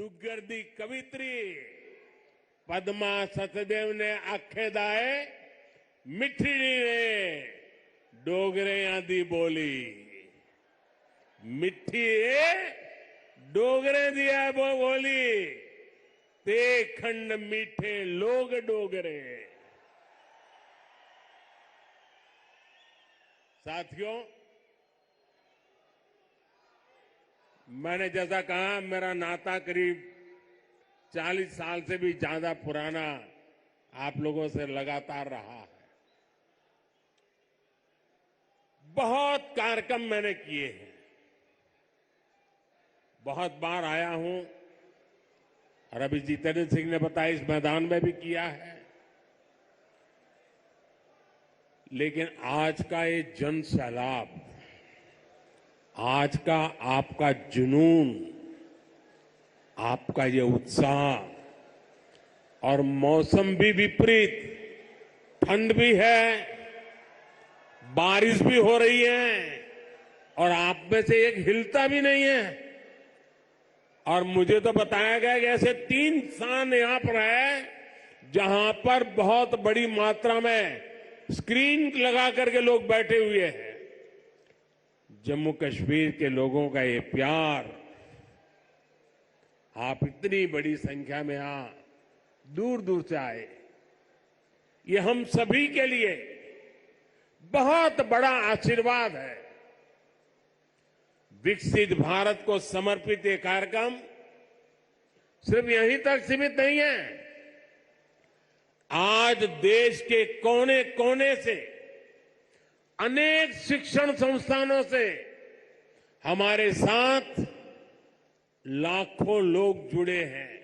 डुग्गर दी कवित्री पद्मा सचदेव ने आखे दाए मिठड़ी ने डोगरे दी बोली मिठी डोगरे दिया वो बोली ते खंड मीठे लोग डोगरे। साथियों, मैंने जैसा कहा मेरा नाता करीब 40 साल से भी ज्यादा पुराना आप लोगों से लगातार रहा है। बहुत कार्यक्रम मैंने किए हैं, बहुत बार आया हूं और अभी जितेंद्र सिंह ने बताया इस मैदान में भी किया है। लेकिन आज का ये जन सैलाब, आज का आपका जुनून, आपका ये उत्साह और मौसम भी विपरीत, ठंड भी है, बारिश भी हो रही है और आप में से एक हिलता भी नहीं है। और मुझे तो बताया गया कि ऐसे 3 स्थान यहां पर है जहां पर बहुत बड़ी मात्रा में स्क्रीन लगा करके लोग बैठे हुए हैं। जम्मू कश्मीर के लोगों का ये प्यार, आप इतनी बड़ी संख्या में यहां दूर दूर से आए, ये हम सभी के लिए बहुत बड़ा आशीर्वाद है। विकसित भारत को समर्पित ये कार्यक्रम सिर्फ यहीं तक सीमित नहीं है। आज देश के कोने कोने से, अनेक शिक्षण संस्थानों से हमारे साथ लाखों लोग जुड़े हैं।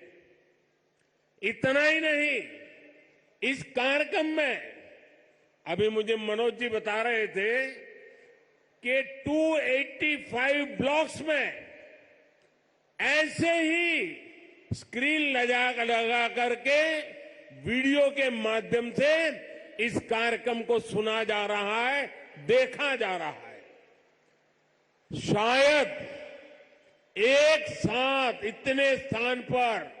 इतना ही नहीं, इस कार्यक्रम में अभी मुझे मनोज जी बता रहे थे कि 285 ब्लॉक्स में ऐसे ही स्क्रीन लगा करके वीडियो के माध्यम से इस कार्यक्रम को सुना जा रहा है, देखा जा रहा है। शायद एक साथ इतने स्थान पर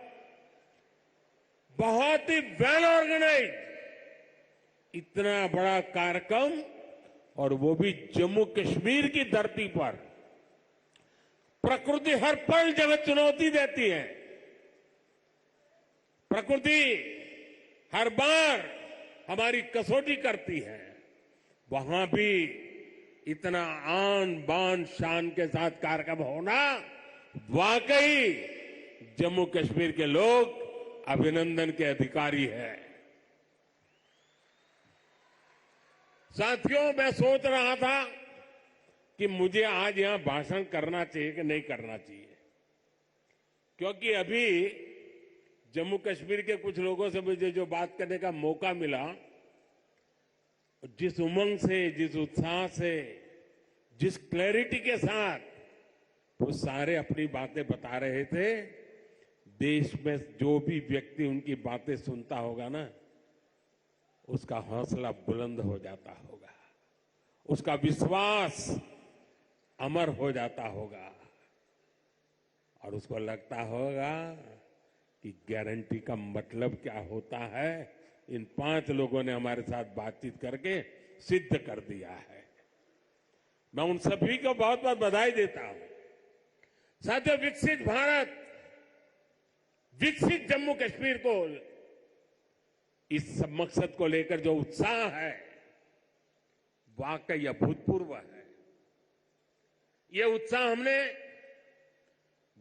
बहुत ही वेल ऑर्गेनाइज इतना बड़ा कार्यक्रम, और वो भी जम्मू कश्मीर की धरती पर। प्रकृति हर पल जगह चुनौती देती है, प्रकृति हर बार हमारी कसौटी करती है। वहां भी इतना आन बान शान के साथ कार्यक्रम होना, वाकई जम्मू कश्मीर के लोग अभिनंदन के अधिकारी हैं। साथियों, मैं सोच रहा था कि मुझे आज यहां भाषण करना चाहिए कि नहीं करना चाहिए, क्योंकि अभी जम्मू कश्मीर के कुछ लोगों से मुझे जो बात करने का मौका मिला, जिस उमंग से, जिस उत्साह से, जिस क्लैरिटी के साथ वो सारे अपनी बातें बता रहे थे, देश में जो भी व्यक्ति उनकी बातें सुनता होगा ना, उसका हौसला बुलंद हो जाता होगा, उसका विश्वास अमर हो जाता होगा और उसको लगता होगा कि गारंटी का मतलब क्या होता है, इन 5 लोगों ने हमारे साथ बातचीत करके सिद्ध कर दिया है। मैं उन सभी को बहुत बहुत बधाई देता हूं। साथियों, विकसित भारत, विकसित जम्मू कश्मीर को, इस सब मकसद को लेकर जो उत्साह है, वाकई अभूतपूर्व है। ये उत्साह हमने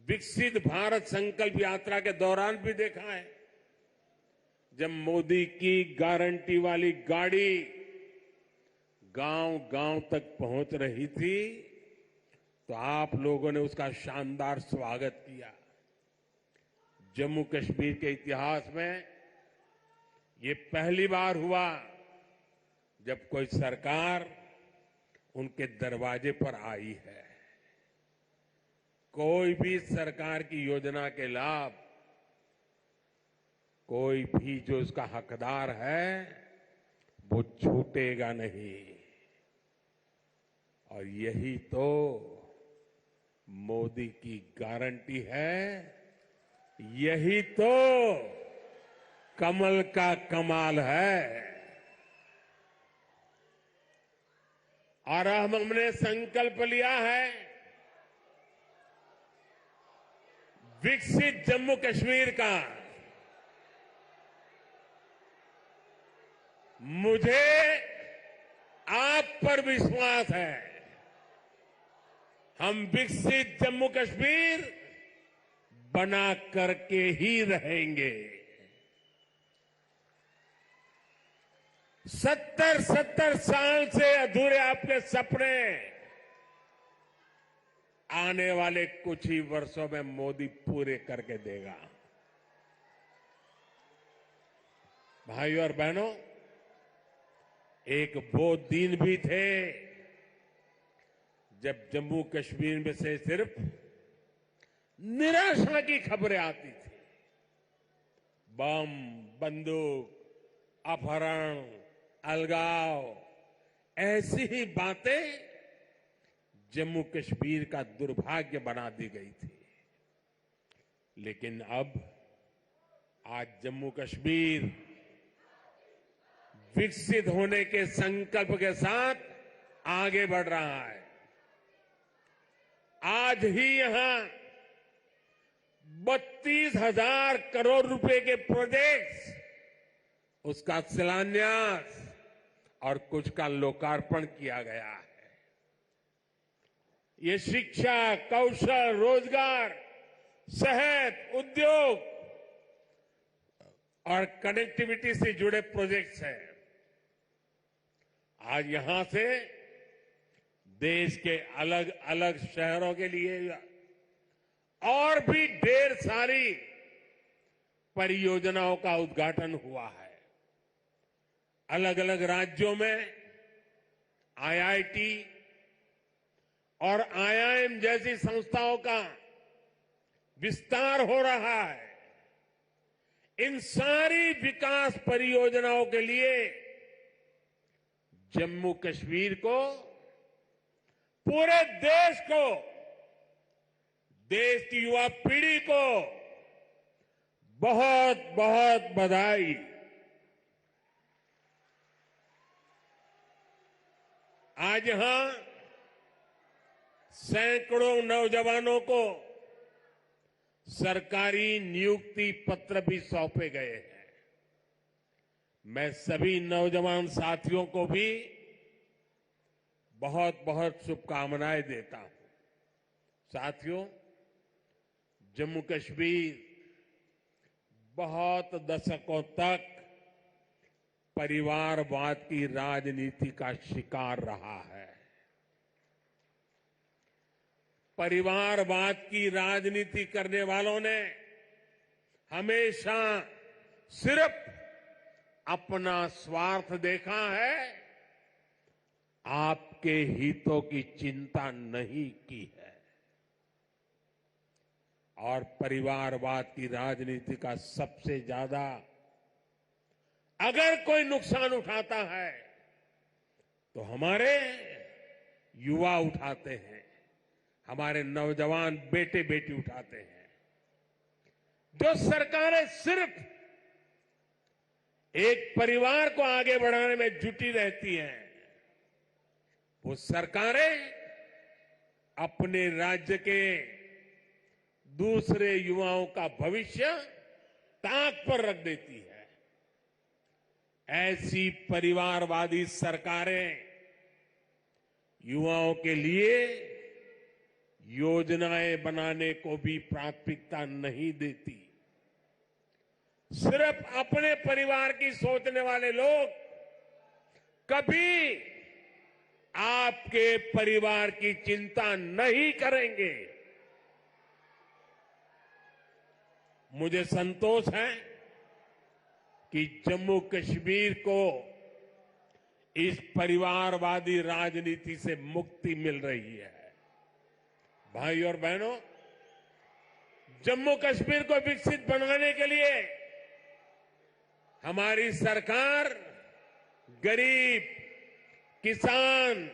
विकसित भारत संकल्प यात्रा के दौरान भी देखा है। जब मोदी की गारंटी वाली गाड़ी गांव गांव तक पहुंच रही थी, तो आप लोगों ने उसका शानदार स्वागत किया। जम्मू कश्मीर के इतिहास में ये पहली बार हुआ जब कोई सरकार उनके दरवाजे पर आई है। कोई भी सरकार की योजना के लाभ, कोई भी जो उसका हकदार है, वो छूटेगा नहीं। और यही तो मोदी की गारंटी है यही तो कमल का कमाल है। और हमने संकल्प लिया है विकसित जम्मू कश्मीर का। मुझे आप पर विश्वास है, हम विकसित जम्मू कश्मीर बना करके ही रहेंगे। 70 साल से अधूरे आपके सपने आने वाले कुछ ही वर्षों में मोदी पूरे करके देगा। भाइयों और बहनों, एक वो दिन भी थे जब जम्मू कश्मीर में से सिर्फ निराशा की खबरें आती थी। बम, बंदूक, अपहरण, अलगाव, ऐसी ही बातें जम्मू कश्मीर का दुर्भाग्य बना दी गई थी। लेकिन अब आज जम्मू कश्मीर विकसित होने के संकल्प के साथ आगे बढ़ रहा है। आज ही यहां 32,000 करोड़ रुपए के प्रोजेक्ट्स, उसका शिलान्यास और कुछ का लोकार्पण किया गया है। ये शिक्षा, कौशल, रोजगार, सेहत, उद्योग और कनेक्टिविटी से जुड़े प्रोजेक्ट्स हैं। आज यहां से देश के अलग अलग शहरों के लिए और भी ढेर सारी परियोजनाओं का उद्घाटन हुआ है। अलग अलग राज्यों में आईआईटी और आईआईएम जैसी संस्थाओं का विस्तार हो रहा है। इन सारी विकास परियोजनाओं के लिए जम्मू कश्मीर को, पूरे देश को, देश की युवा पीढ़ी को बहुत बहुत बधाई। आज यहां सैकड़ों नौजवानों को सरकारी नियुक्ति पत्र भी सौंपे गए हैं। मैं सभी नौजवान साथियों को भी बहुत बहुत शुभकामनाएं देता हूं। साथियों, जम्मू कश्मीर बहुत दशकों तक परिवारवाद की राजनीति का शिकार रहा है। परिवारवाद की राजनीति करने वालों ने हमेशा सिर्फ अपना स्वार्थ देखा है, आपके हितों की चिंता नहीं की है। और परिवारवाद की राजनीति का सबसे ज्यादा अगर कोई नुकसान उठाता है तो हमारे युवा उठाते हैं, हमारे नौजवान बेटे बेटी उठाते हैं। जो सरकारें सिर्फ एक परिवार को आगे बढ़ाने में जुटी रहती हैं, वो सरकारें अपने राज्य के दूसरे युवाओं का भविष्य ताक पर रख देती है। ऐसी परिवारवादी सरकारें युवाओं के लिए योजनाएं बनाने को भी प्राथमिकता नहीं देती। सिर्फ अपने परिवार की सोचने वाले लोग कभी आपके परिवार की चिंता नहीं करेंगे। मुझे संतोष है कि जम्मू कश्मीर को इस परिवारवादी राजनीति से मुक्ति मिल रही है। भाई और बहनों, जम्मू कश्मीर को विकसित बनाने के लिए हमारी सरकार गरीब, किसान,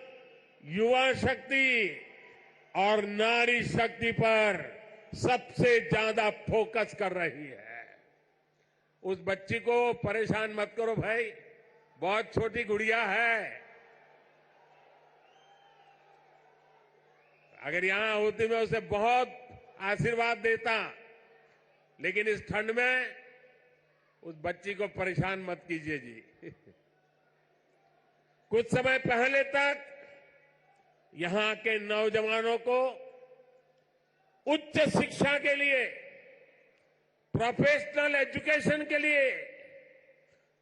युवा शक्ति और नारी शक्ति पर सबसे ज्यादा फोकस कर रही है। उस बच्ची को परेशान मत करो भाई, बहुत छोटी गुड़िया है। अगर यहां होती मैं उसे बहुत आशीर्वाद देता, लेकिन इस ठंड में उस बच्ची को परेशान मत कीजिए जी। कुछ समय पहले तक यहां के नौजवानों को उच्च शिक्षा के लिए, प्रोफेशनल एजुकेशन के लिए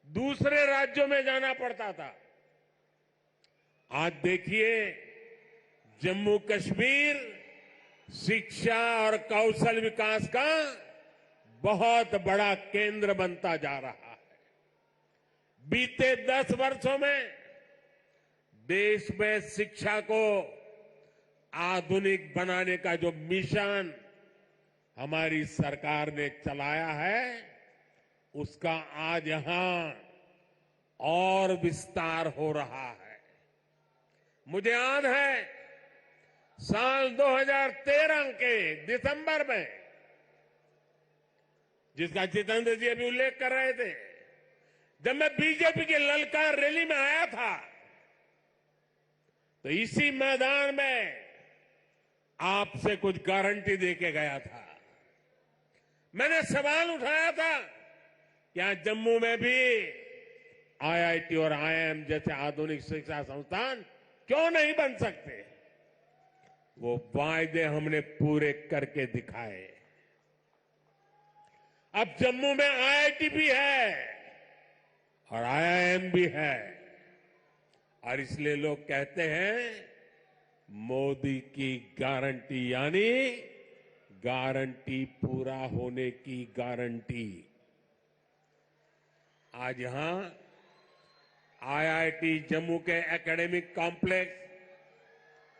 दूसरे राज्यों में जाना पड़ता था। आज देखिए, जम्मू कश्मीर शिक्षा और कौशल विकास का बहुत बड़ा केंद्र बनता जा रहा है। बीते 10 वर्षों में देश में शिक्षा को आधुनिक बनाने का जो मिशन हमारी सरकार ने चलाया है, उसका आज यहां और विस्तार हो रहा है। मुझे याद है साल 2013 के दिसंबर में, जिसका जितेंद्र जी अभी उल्लेख कर रहे थे, जब मैं बीजेपी की ललकार रैली में आया था, तो इसी मैदान में आपसे कुछ गारंटी देके गया था। मैंने सवाल उठाया था कि यहाँ जम्मू में भी आईआईटी और आईआईएम जैसे आधुनिक शिक्षा संस्थान क्यों नहीं बन सकते। वो वायदे हमने पूरे करके दिखाए। अब जम्मू में आईआईटी भी है और आईआईएम भी है, और इसलिए लोग कहते हैं मोदी की गारंटी, यानी गारंटी पूरा होने की गारंटी। आज यहां आईआईटी जम्मू के एकेडमिक कॉम्प्लेक्स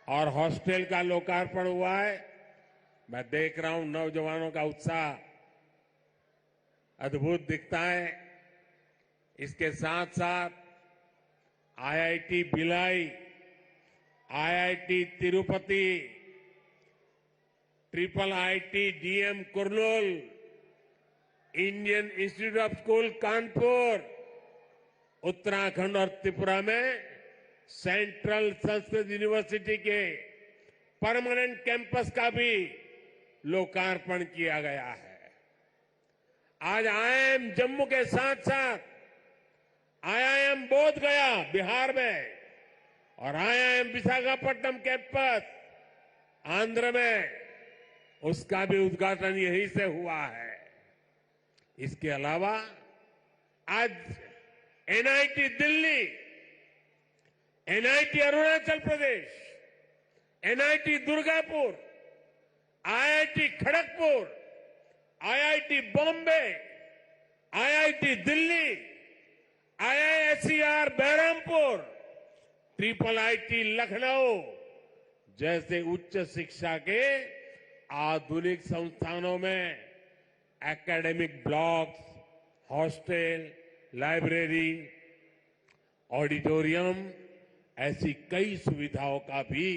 और हॉस्टल का लोकार्पण हुआ है। मैं देख रहा हूं नौजवानों का उत्साह अद्भुत दिखता है। इसके साथ साथ IIT Bhilai, IIT Tirupati, triple IT DM Kurnool, Indian institute of school Kanpur, Uttarakhand और त्रिपुरा में सेंट्रल संस्कृत यूनिवर्सिटी के परमानेंट कैंपस का भी लोकार्पण किया गया है। आज आईआईएम जम्मू के साथ साथ आईआईएम बोध गया बिहार में और आईआईएम विशाखापट्टनम कैंपस आंध्र में, उसका भी उद्घाटन यहीं से हुआ है। इसके अलावा आज NIT Delhi, NIT Arunachal Pradesh, NIT Durgapur, IIT Kharagpur, IIT Bombay, IIT Delhi, IISER Berhampur, triple IT Lucknow जैसे उच्च शिक्षा के आधुनिक संस्थानों में academic blocks, hostel, library, auditorium, ऐसी कई सुविधाओं का भी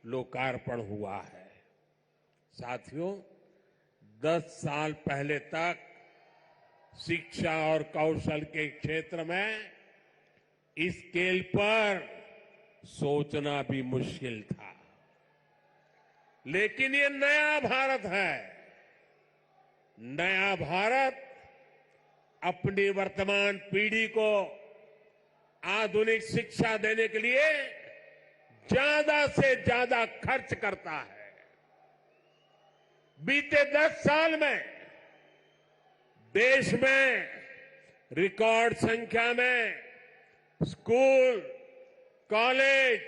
लोकार्पण हुआ है। साथियों, 10 साल पहले तक शिक्षा और कौशल के क्षेत्र में इस स्केल पर सोचना भी मुश्किल था। लेकिन ये नया भारत है। नया भारत अपनी वर्तमान पीढ़ी को आधुनिक शिक्षा देने के लिए ज्यादा से ज्यादा खर्च करता है। बीते 10 साल में देश में रिकॉर्ड संख्या में स्कूल, कॉलेज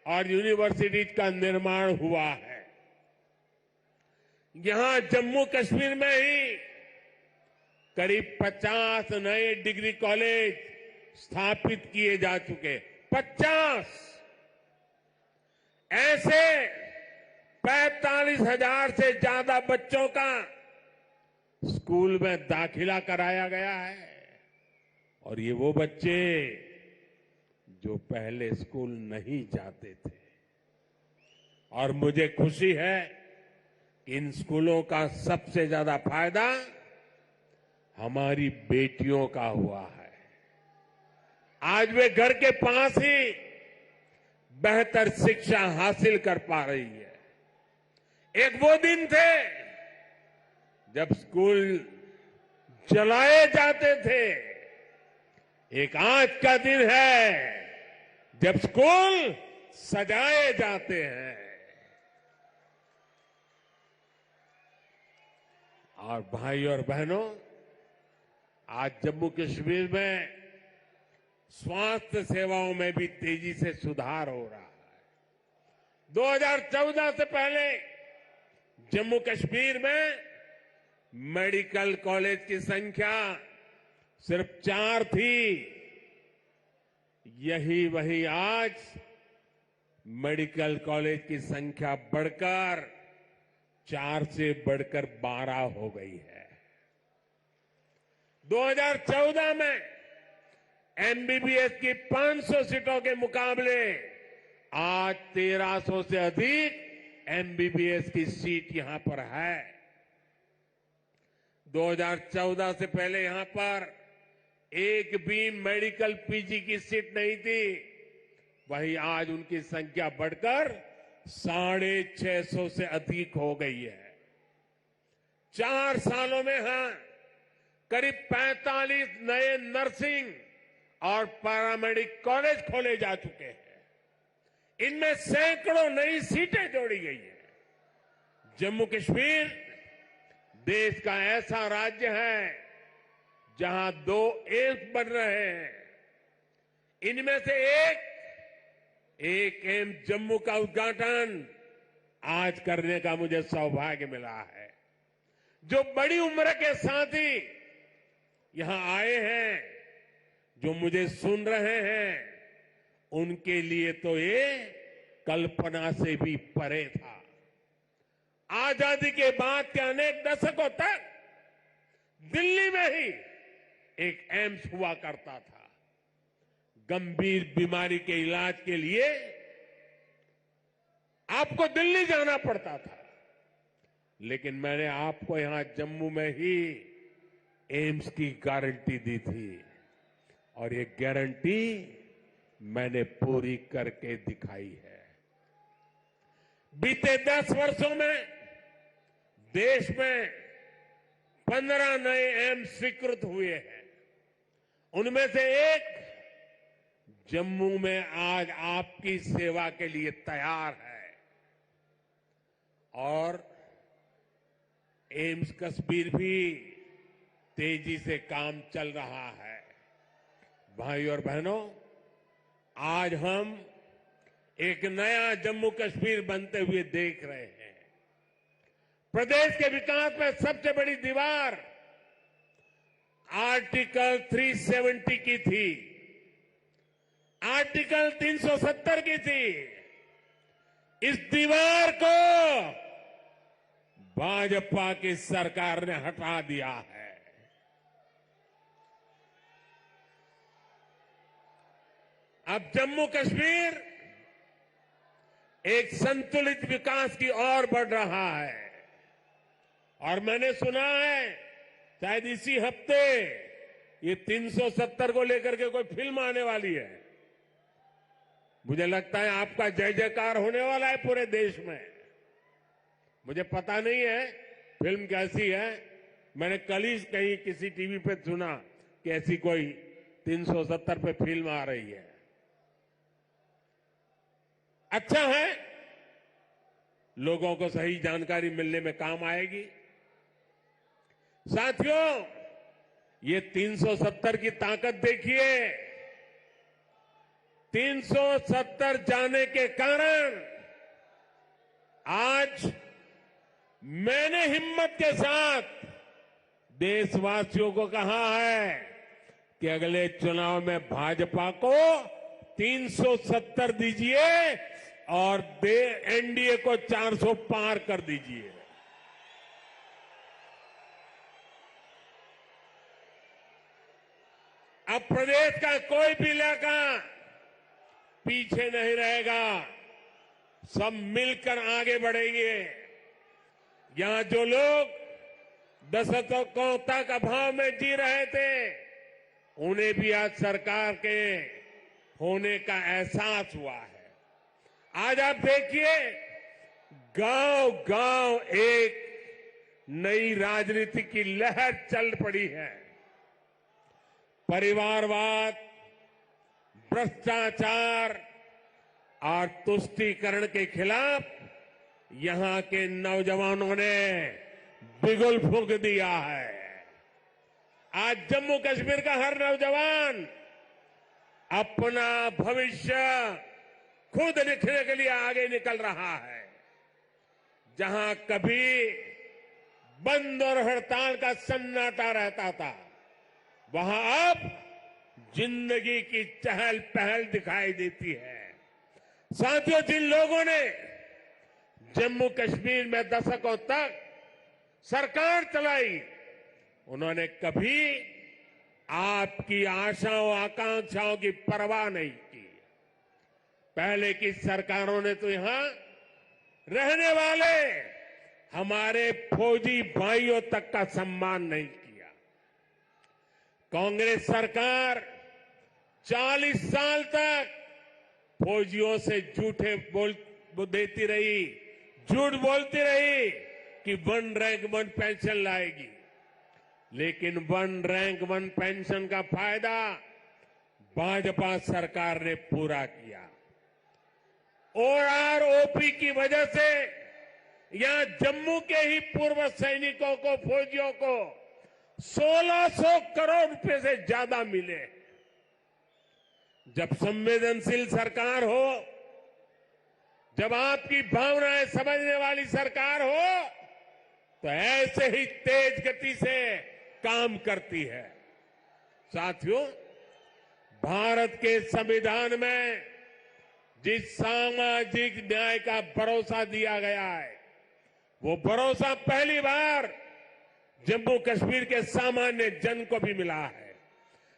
और यूनिवर्सिटीज का निर्माण हुआ है। यहां जम्मू कश्मीर में ही करीब 50 नए डिग्री कॉलेज स्थापित किए जा चुके। 50 ऐसे 45,000 से ज्यादा बच्चों का स्कूल में दाखिला कराया गया है। और ये वो बच्चे जो पहले स्कूल नहीं जाते थे। और मुझे खुशी है इन स्कूलों का सबसे ज्यादा फायदा हमारी बेटियों का हुआ है। आज वे घर के पास ही बेहतर शिक्षा हासिल कर पा रही है। एक वो दिन थे जब स्कूल जलाए जाते थे, एक आज का दिन है जब स्कूल सजाए जाते हैं। और भाई और बहनों, आज जम्मू कश्मीर में स्वास्थ्य सेवाओं में भी तेजी से सुधार हो रहा है। 2014 से पहले जम्मू कश्मीर में मेडिकल कॉलेज की संख्या सिर्फ 4 थी। वही आज मेडिकल कॉलेज की संख्या बढ़कर 4 से बढ़कर 12 हो गई है। 2014 में एमबीबीएस की 500 सीटों के मुकाबले आज 1300 से अधिक एमबीबीएस की सीट यहां पर है। 2014 से पहले यहां पर एक भी मेडिकल पीजी की सीट नहीं थी। वहीं आज उनकी संख्या बढ़कर 650 से अधिक हो गई है। 4 सालों में करीब 45 नए नर्सिंग और पैरामेडिक कॉलेज खोले जा चुके हैं। इनमें सैकड़ों नई सीटें जोड़ी गई हैं। जम्मू कश्मीर देश का ऐसा राज्य है जहां 2 एम्स बन रहे हैं। इनमें से एक एम्स जम्मू का उद्घाटन आज करने का मुझे सौभाग्य मिला है। जो बड़ी उम्र के साथी यहां आए हैं, जो मुझे सुन रहे हैं, उनके लिए तो ये कल्पना से भी परे था। आजादी के बाद के अनेक दशकों तक दिल्ली में ही एक एम्स हुआ करता था। गंभीर बीमारी के इलाज के लिए आपको दिल्ली जाना पड़ता था, लेकिन मैंने आपको यहां जम्मू में ही एम्स की गारंटी दी थी और ये गारंटी मैंने पूरी करके दिखाई है। बीते 10 वर्षों में देश में 15 नए एम्स स्वीकृत हुए हैं। उनमें से एक जम्मू में आज आपकी सेवा के लिए तैयार है और एम्स कश्मीर भी तेजी से काम चल रहा है। भाई और बहनों, आज हम एक नया जम्मू कश्मीर बनते हुए देख रहे हैं। प्रदेश के विकास में सबसे बड़ी दीवार आर्टिकल 370 की थी, आर्टिकल 370 की थी। इस दीवार को भाजपा की सरकार ने हटा दिया है। अब जम्मू कश्मीर एक संतुलित विकास की ओर बढ़ रहा है और मैंने सुना है शायद इसी हफ्ते ये 370 को लेकर के कोई फिल्म आने वाली है। मुझे लगता है आपका जय जयकार होने वाला है पूरे देश में। मुझे पता नहीं है फिल्म कैसी है। मैंने कल ही कहीं किसी टीवी पे सुना कि ऐसी कोई 370 पे फिल्म आ रही है। अच्छा है, लोगों को सही जानकारी मिलने में काम आएगी। साथियों, ये 370 की ताकत देखिए। 370 जाने के कारण आज मैंने हिम्मत के साथ देशवासियों को कहा है कि अगले चुनाव में भाजपा को 370 दीजिए और एनडीए को 400 पार कर दीजिए। अब प्रदेश का कोई भी इलाका पीछे नहीं रहेगा। सब मिलकर आगे बढ़ेंगे। यहां जो लोग दशकों तक अभाव में जी रहे थे, उन्हें भी आज सरकार के होने का एहसास हुआ है। आज आप देखिए, गांव गांव एक नई राजनीति की लहर चल पड़ी है। परिवारवाद, भ्रष्टाचार और तुष्टीकरण के खिलाफ यहां के नौजवानों ने बिगुल फूंक दिया है। आज जम्मू कश्मीर का हर नौजवान अपना भविष्य खुद लिखने के लिए आगे निकल रहा है। जहां कभी बंद और हड़ताल का सन्नाटा रहता था, वहां अब जिंदगी की चहल पहल दिखाई देती है। साथियों, जिन लोगों ने जम्मू कश्मीर में दशकों तक सरकार चलाई, उन्होंने कभी आपकी आशाओं आकांक्षाओं की परवाह नहीं की। पहले की सरकारों ने तो यहां रहने वाले हमारे फौजी भाइयों तक का सम्मान नहीं किया। कांग्रेस सरकार 40 साल तक फौजियों से झूठे देती रही, झूठ बोलती रही कि 1 रैंक 1 पेंशन लाएगी। लेकिन 1 रैंक 1 पेंशन का फायदा भाजपा सरकार ने पूरा किया। ओआरओपी की वजह से यहां जम्मू के ही पूर्व सैनिकों को, फौजियों को 1600 करोड़ रुपए से ज्यादा मिले। जब संवेदनशील सरकार हो, जब आपकी भावनाएं समझने वाली सरकार हो, तो ऐसे ही तेज गति से काम करती है। साथियों, भारत के संविधान में जिस सामाजिक न्याय का भरोसा दिया गया है, वो भरोसा पहली बार जम्मू कश्मीर के सामान्य जन को भी मिला है।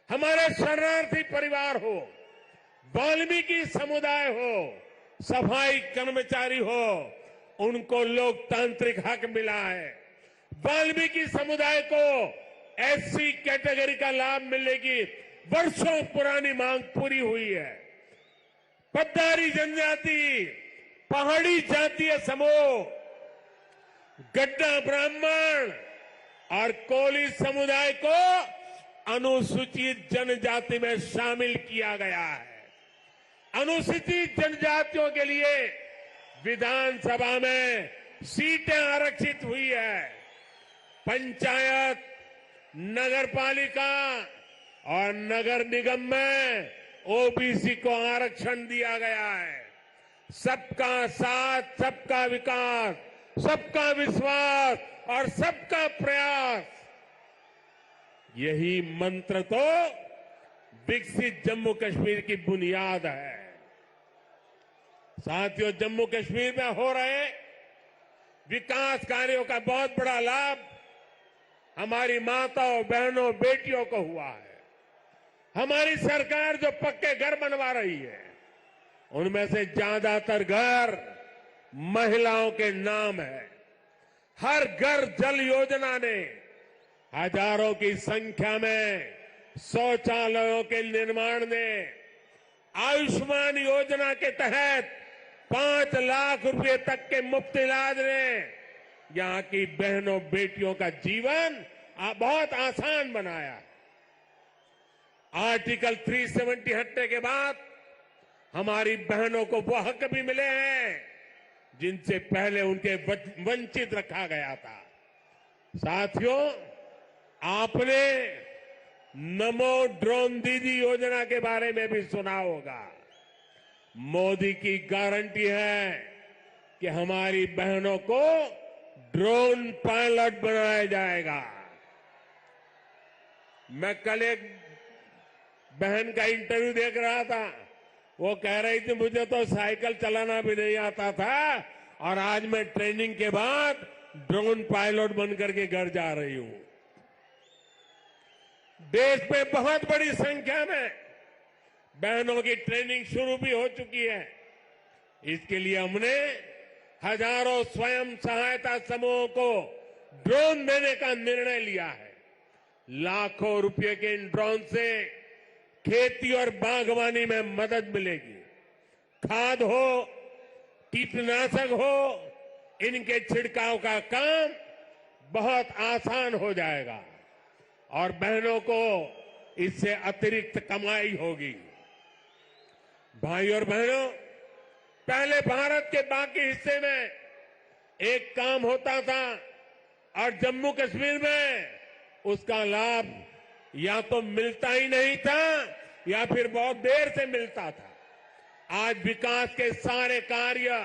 हमारे शरणार्थी परिवार हो, वाल्मीकि समुदाय हो, सफाई कर्मचारी हो, उनको लोकतांत्रिक हक मिला है। वाल्मीकि समुदाय को एससी कैटेगरी का लाभ मिलने की वर्षों पुरानी मांग पूरी हुई है। पद्दारी जनजाति, पहाड़ी जातीय समूह, गड्ढा ब्राह्मण और कोली समुदाय को अनुसूचित जनजाति में शामिल किया गया है। अनुसूचित जनजातियों के लिए विधानसभा में सीटें आरक्षित हुई है। पंचायत, नगरपालिका और नगर निगम में ओबीसी को आरक्षण दिया गया है। सबका साथ, सबका विकास, सबका विश्वास और सबका प्रयास, यही मंत्र तो विकसित जम्मू कश्मीर की बुनियाद है। साथियों, जम्मू कश्मीर में हो रहे विकास कार्यों का बहुत बड़ा लाभ हमारी माताओं, बहनों, बेटियों को हुआ है। हमारी सरकार जो पक्के घर बनवा रही है, उनमें से ज्यादातर घर महिलाओं के नाम है। हर घर जल योजना ने हजारों की संख्या में शौचालयों के निर्माण ने, आयुष्मान योजना के तहत 5 लाख रुपए तक के मुफ्त इलाज ने यहां की बहनों, बेटियों का जीवन बहुत आसान बनाया। आर्टिकल 370 हटने के बाद हमारी बहनों को वो हक भी मिले हैं जिनसे पहले उनके वंचित रखा गया था। साथियों, आपने नमो ड्रोन दीदी योजना के बारे में भी सुना होगा। मोदी की गारंटी है कि हमारी बहनों को ड्रोन पायलट बनाया जाएगा। मैं कल एक बहन का इंटरव्यू देख रहा था, वो कह रही थी मुझे तो साइकिल चलाना भी नहीं आता था और आज मैं ट्रेनिंग के बाद ड्रोन पायलट बनकर के घर जा रही हूं। देश में बहुत बड़ी संख्या में बहनों की ट्रेनिंग शुरू भी हो चुकी है। इसके लिए हमने हजारों स्वयं सहायता समूहों को ड्रोन देने का निर्णय लिया है। लाखों रुपए के इन ड्रोन से खेती और बागवानी में मदद मिलेगी। खाद हो, कीटनाशक हो, इनके छिड़काव का काम बहुत आसान हो जाएगा और बहनों को इससे अतिरिक्त कमाई होगी। भाई और बहनों, पहले भारत के बाकी हिस्से में एक काम होता था और जम्मू कश्मीर में उसका लाभ या तो मिलता ही नहीं था या फिर बहुत देर से मिलता था। आज विकास के सारे कार्य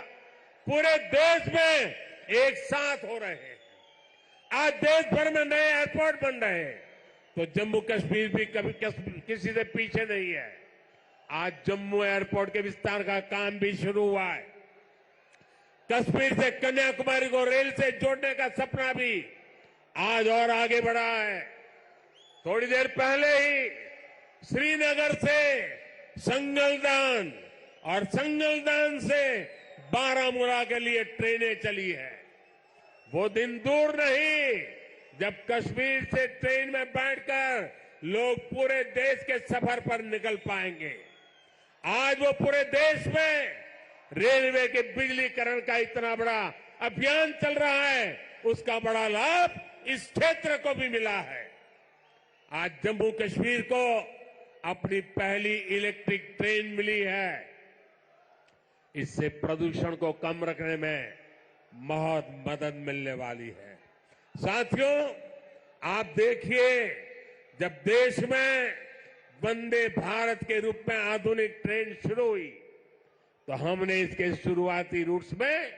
पूरे देश में एक साथ हो रहे हैं। आज देश भर में नए एयरपोर्ट बन रहे हैं, तो जम्मू कश्मीर भी कभी किसी से पीछे नहीं है। आज जम्मू एयरपोर्ट के विस्तार का काम भी शुरू हुआ है। कश्मीर से कन्याकुमारी को रेल से जोड़ने का सपना भी आज और आगे बढ़ा है। थोड़ी देर पहले ही श्रीनगर से संगलदान और संगलदान से बारामूला के लिए ट्रेनें चली है। वो दिन दूर नहीं जब कश्मीर से ट्रेन में बैठकर लोग पूरे देश के सफर पर निकल पाएंगे। आज वो पूरे देश में रेलवे के बिजलीकरण का इतना बड़ा अभियान चल रहा है, उसका बड़ा लाभ इस क्षेत्र को भी मिला है। आज जम्मू कश्मीर को अपनी पहली इलेक्ट्रिक ट्रेन मिली है। इससे प्रदूषण को कम रखने में बहुत मदद मिलने वाली है। साथियों, आप देखिए, जब देश में वंदे भारत के रूप में आधुनिक ट्रेन शुरू हुई तो हमने इसके शुरुआती रूट्स में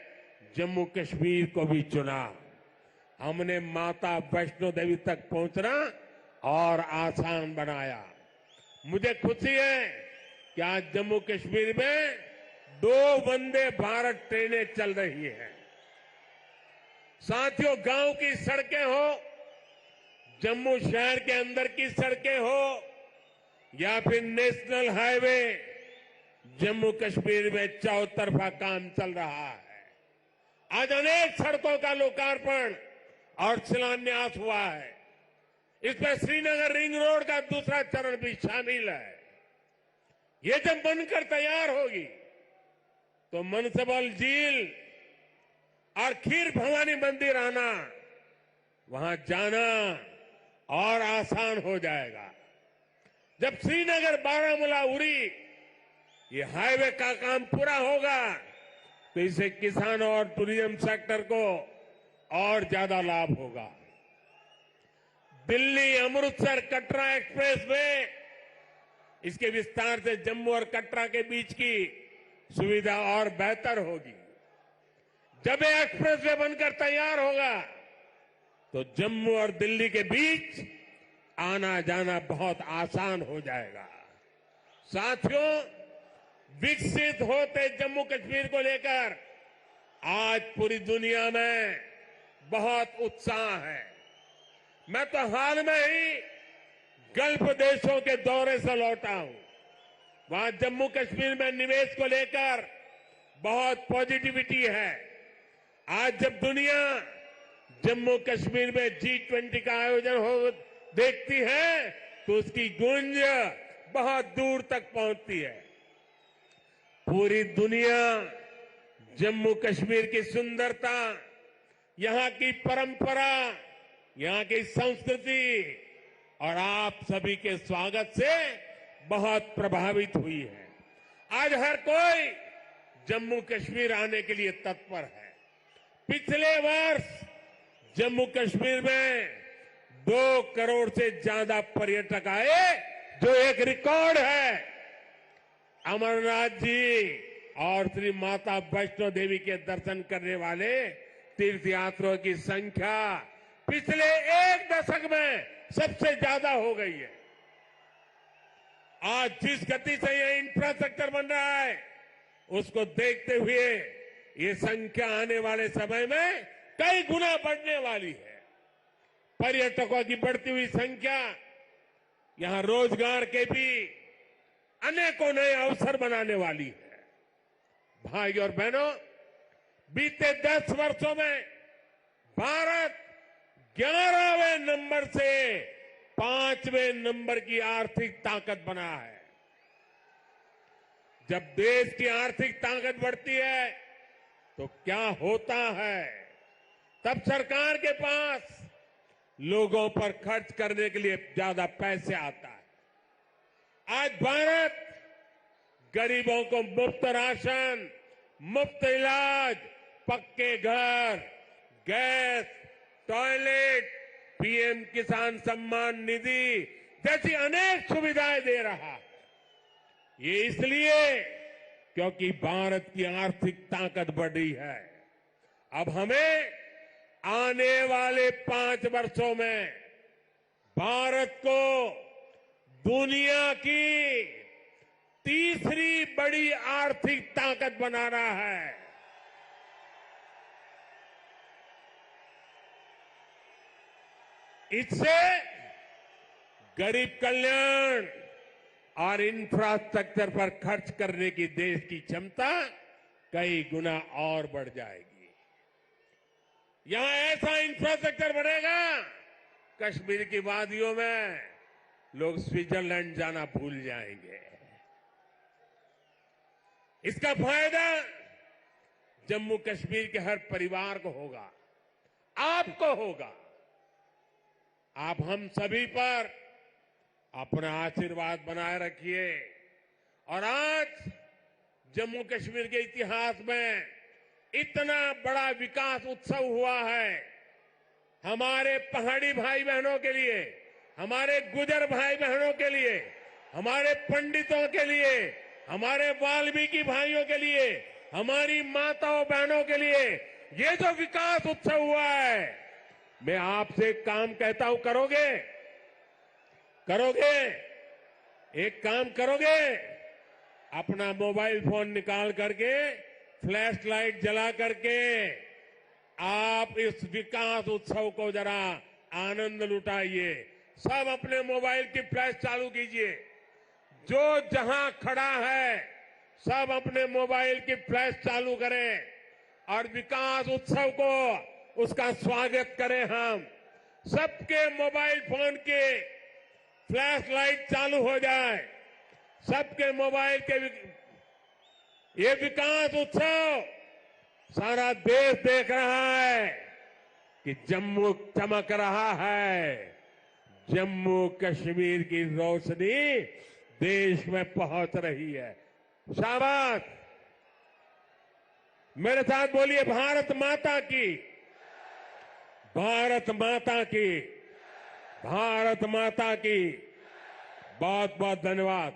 जम्मू कश्मीर को भी चुना। हमने माता वैष्णो देवी तक पहुंचना और आसान बनाया। मुझे खुशी है कि आज जम्मू कश्मीर में 2 वंदे भारत ट्रेनें चल रही हैं। साथियों, गांव की सड़कें हो, जम्मू शहर के अंदर की सड़कें हो या फिर नेशनल हाईवे, जम्मू कश्मीर में चौतरफा काम चल रहा है। आज अनेक सड़कों का लोकार्पण और शिलान्यास हुआ है। इसमें श्रीनगर रिंग रोड का दूसरा चरण भी शामिल है। ये जब बनकर तैयार होगी तो मनसबल झील और खीर भवानी मंदिर आना, वहां जाना और आसान हो जाएगा। जब श्रीनगर बारामूला उरी ये हाईवे का काम पूरा होगा तो इससे किसानों और टूरिज्म सेक्टर को और ज्यादा लाभ होगा। दिल्ली अमृतसर कटरा एक्सप्रेस वे, इसके विस्तार से जम्मू और कटरा के बीच की सुविधा और बेहतर होगी। जब ये एक्सप्रेस वे बनकर तैयार होगा तो जम्मू और दिल्ली के बीच आना जाना बहुत आसान हो जाएगा। साथियों, विकसित होते जम्मू कश्मीर को लेकर आज पूरी दुनिया में बहुत उत्साह है। मैं तो हाल में ही गल्फ देशों के दौरे से लौटा हूं। वहां जम्मू कश्मीर में निवेश को लेकर बहुत पॉजिटिविटी है। आज जब दुनिया जम्मू कश्मीर में G20 का आयोजन हो देखती है तो उसकी गूंज बहुत दूर तक पहुंचती है। पूरी दुनिया जम्मू कश्मीर की सुंदरता, यहां की परंपरा, यहां की संस्कृति और आप सभी के स्वागत से बहुत प्रभावित हुई है। आज हर कोई जम्मू कश्मीर आने के लिए तत्पर है। पिछले वर्ष जम्मू कश्मीर में 2 करोड़ से ज्यादा पर्यटक आए, जो एक रिकॉर्ड है। अमरनाथ जी और श्री माता वैष्णो देवी के दर्शन करने वाले तीर्थयात्रियों की संख्या पिछले 1 दशक में सबसे ज्यादा हो गई है। आज जिस गति से यह इंफ्रास्ट्रक्चर बन रहा है, उसको देखते हुए ये संख्या आने वाले समय में कई गुना बढ़ने वाली है। पर्यटकों की बढ़ती हुई संख्या यहां रोजगार के भी अनेकों नए अवसर बनाने वाली है। भाई और बहनों, बीते 10 वर्षों में भारत 11वें नंबर से 5वें नंबर की आर्थिक ताकत बना है। जब देश की आर्थिक ताकत बढ़ती है तो क्या होता है, तब सरकार के पास लोगों पर खर्च करने के लिए ज्यादा पैसे आता है। आज भारत गरीबों को मुफ्त राशन, मुफ्त इलाज, पक्के घर, गैस, टॉयलेट, पीएम किसान सम्मान निधि जैसी अनेक सुविधाएं दे रहा है। ये इसलिए क्योंकि भारत की आर्थिक ताकत बढ़ी है। अब हमें आने वाले 5 वर्षों में भारत को दुनिया की तीसरी बड़ी आर्थिक ताकत बनाना है। इससे गरीब कल्याण और इंफ्रास्ट्रक्चर पर खर्च करने की देश की क्षमता कई गुना और बढ़ जाएगी। यहां ऐसा इंफ्रास्ट्रक्चर बढ़ेगा, कश्मीर की वादियों में लोग स्विट्जरलैंड जाना भूल जाएंगे। इसका फायदा जम्मू कश्मीर के हर परिवार को होगा, आपको होगा। आप हम सभी पर अपना आशीर्वाद बनाए रखिए। और आज जम्मू कश्मीर के इतिहास में इतना बड़ा विकास उत्सव हुआ है। हमारे पहाड़ी भाई बहनों के लिए, हमारे गुजर भाई बहनों के लिए, हमारे पंडितों के लिए, हमारे वाल्मीकि भाइयों के लिए, हमारी माताओं बहनों के लिए ये जो विकास उत्सव हुआ है, मैं आपसे एक काम कहता हूं, करोगे? करोगे? एक काम करोगे? अपना मोबाइल फोन निकाल करके, फ्लैश लाइट जला करके आप इस विकास उत्सव को जरा आनंद लुटाइए। सब अपने मोबाइल की फ्लैश चालू कीजिए। जो जहां खड़ा है सब अपने मोबाइल की फ्लैश चालू करें और विकास उत्सव को, उसका स्वागत करें। हम सबके मोबाइल फोन के फ्लैश लाइट चालू हो जाए। सबके मोबाइल के ये विकास उत्सव सारा देश देख रहा है कि जम्मू चमक रहा है। जम्मू कश्मीर की रोशनी देश में पहुंच रही है। शाबाश! मेरे साथ बोलिए, भारत माता की, भारत माता की, भारत माता की। बहुत बहुत धन्यवाद।